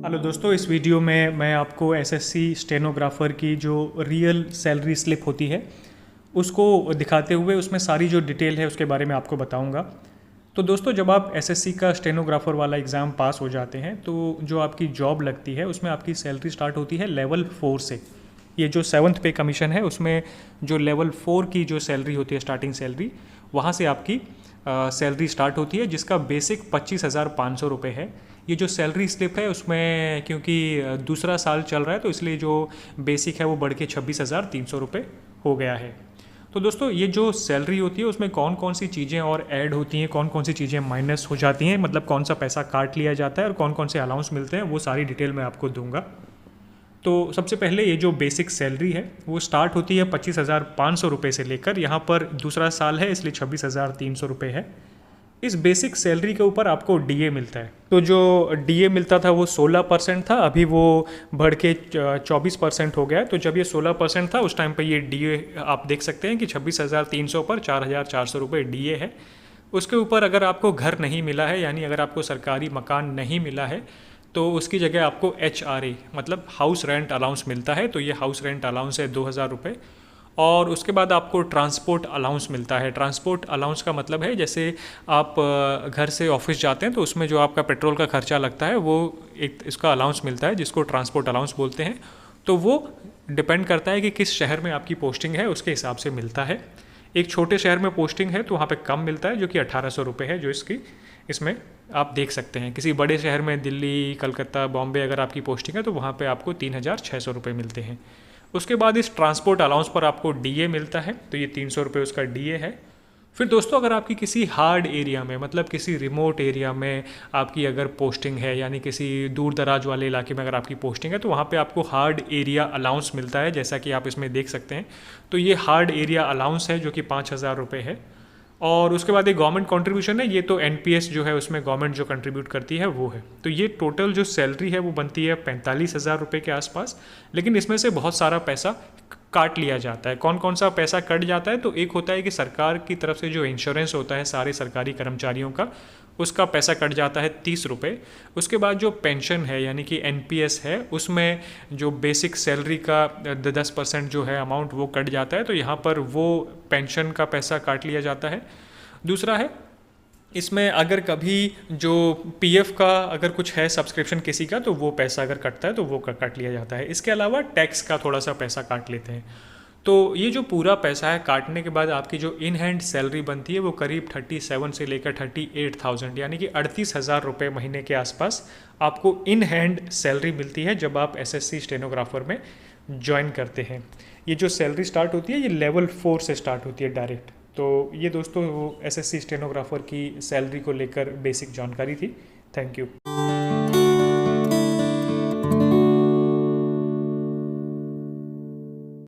Hello दोस्तों, इस video में मैं आपको एसएससी स्टेनोग्राफर की जो रियल सैलरी स्लिप होती है उसको दिखाते हुए उसमें सारी जो डिटेल है उसके बारे में आपको बताऊंगा। तो दोस्तों, जब आप एसएससी का स्टेनोग्राफर वाला एग्ज़ाम पास हो जाते हैं तो जो आपकी जॉब लगती है उसमें आपकी सैलरी स्टार्ट होती है लेवल 4 से। ये जो 7th पे कमीशन है उसमें जो लेवल 4 की जो सैलरी होती है, स्टार्टिंग सैलरी, वहाँ से आपकी सैलरी स्टार्ट होती है, जिसका बेसिक 25,500 रुपये है। ये जो सैलरी स्लिप है उसमें क्योंकि दूसरा साल चल रहा है तो इसलिए जो बेसिक है वो बढ़ के 26,300 रुपये हो गया है। तो दोस्तों, ये जो सैलरी होती है उसमें कौन कौन सी चीज़ें और ऐड होती हैं, कौन कौन सी चीज़ें माइनस हो जाती हैं, मतलब कौन सा पैसा काट लिया जाता है और कौन कौन से अलाउंस मिलते हैं, वो सारी डिटेल मैं आपको दूंगा। तो सबसे पहले ये जो बेसिक सैलरी है वो स्टार्ट होती है 25,500 रुपये से लेकर, यहाँ पर दूसरा साल है इसलिए 26,300 रुपये है। इस बेसिक सैलरी के ऊपर आपको डीए मिलता है। तो जो डीए मिलता था वो 16% था, अभी वो बढ़ के 24% हो गया है। तो जब ये 16% था उस टाइम पे ये डीए आप देख सकते हैं कि 26,300 पर 4,400 रुपये डीए है। उसके ऊपर अगर आपको घर नहीं मिला है, यानी अगर आपको सरकारी मकान नहीं मिला है, तो उसकी जगह आपको HRA मतलब हाउस रेंट अलाउंस मिलता है। तो ये हाउस रेंट अलाउंस है 2,000 रुपये। और उसके बाद आपको ट्रांसपोर्ट अलाउंस मिलता है। ट्रांसपोर्ट अलाउंस का मतलब है जैसे आप घर से ऑफिस जाते हैं तो उसमें जो आपका पेट्रोल का खर्चा लगता है वो एक इसका अलाउंस मिलता है, जिसको ट्रांसपोर्ट अलाउंस बोलते हैं। तो वो डिपेंड करता है कि किस शहर में आपकी पोस्टिंग है, उसके हिसाब से मिलता है। एक छोटे शहर में पोस्टिंग है तो वहाँ पे कम मिलता है, जो कि 1,800 रुपये है, जो इसमें आप देख सकते हैं। किसी बड़े शहर में दिल्ली, कलकत्ता, बॉम्बे अगर आपकी पोस्टिंग है तो वहाँ पे आपको 3,600 रुपये मिलते हैं। उसके बाद इस ट्रांसपोर्ट अलाउंस पर आपको डीए मिलता है, तो ये 300 रुपये उसका डीए है। फिर दोस्तों, अगर आपकी किसी हार्ड एरिया में, मतलब किसी रिमोट एरिया में आपकी अगर पोस्टिंग है, यानी किसी दूर दराज वाले इलाके में अगर आपकी पोस्टिंग है, तो वहाँ पे आपको हार्ड एरिया अलाउंस मिलता है, जैसा कि आप इसमें देख सकते हैं। तो ये हार्ड एरिया अलाउंस है जो कि 5,000 रुपये है। और उसके बाद एक गवर्नमेंट कंट्रीब्यूशन है, ये तो एनपीएस जो है उसमें गवर्नमेंट जो कंट्रीब्यूट करती है वो है। तो ये टोटल जो सैलरी है वो बनती है 45,000 रुपये के आसपास। लेकिन इसमें से बहुत सारा पैसा काट लिया जाता है। कौन कौन सा पैसा कट जाता है? तो एक होता है कि सरकार की तरफ से जो इंश्योरेंस होता है सारे सरकारी कर्मचारियों का, उसका पैसा कट जाता है 30 रुपये। उसके बाद जो पेंशन है यानी कि एनपीएस है, उसमें जो बेसिक सैलरी का 10% जो है अमाउंट वो कट जाता है, तो यहाँ पर वो पेंशन का पैसा काट लिया जाता है। दूसरा है, इसमें अगर कभी जो पीएफ का अगर कुछ है सब्सक्रिप्शन किसी का, तो वो पैसा अगर कटता है तो वो काट लिया जाता है। इसके अलावा टैक्स का थोड़ा सा पैसा काट लेते हैं। तो ये जो पूरा पैसा है काटने के बाद आपकी जो इन हैंड सैलरी बनती है वो करीब 37 से लेकर 38,000 यानी कि 38,000 रुपये महीने के आसपास आपको इन हैंड सैलरी मिलती है जब आप एसएससी स्टेनोग्राफर में ज्वाइन करते हैं। ये जो सैलरी स्टार्ट होती है ये लेवल 4 से स्टार्ट होती है डायरेक्ट। तो ये दोस्तों वो एसएससी स्टेनोग्राफर की सैलरी को लेकर बेसिक जानकारी थी। Thank you.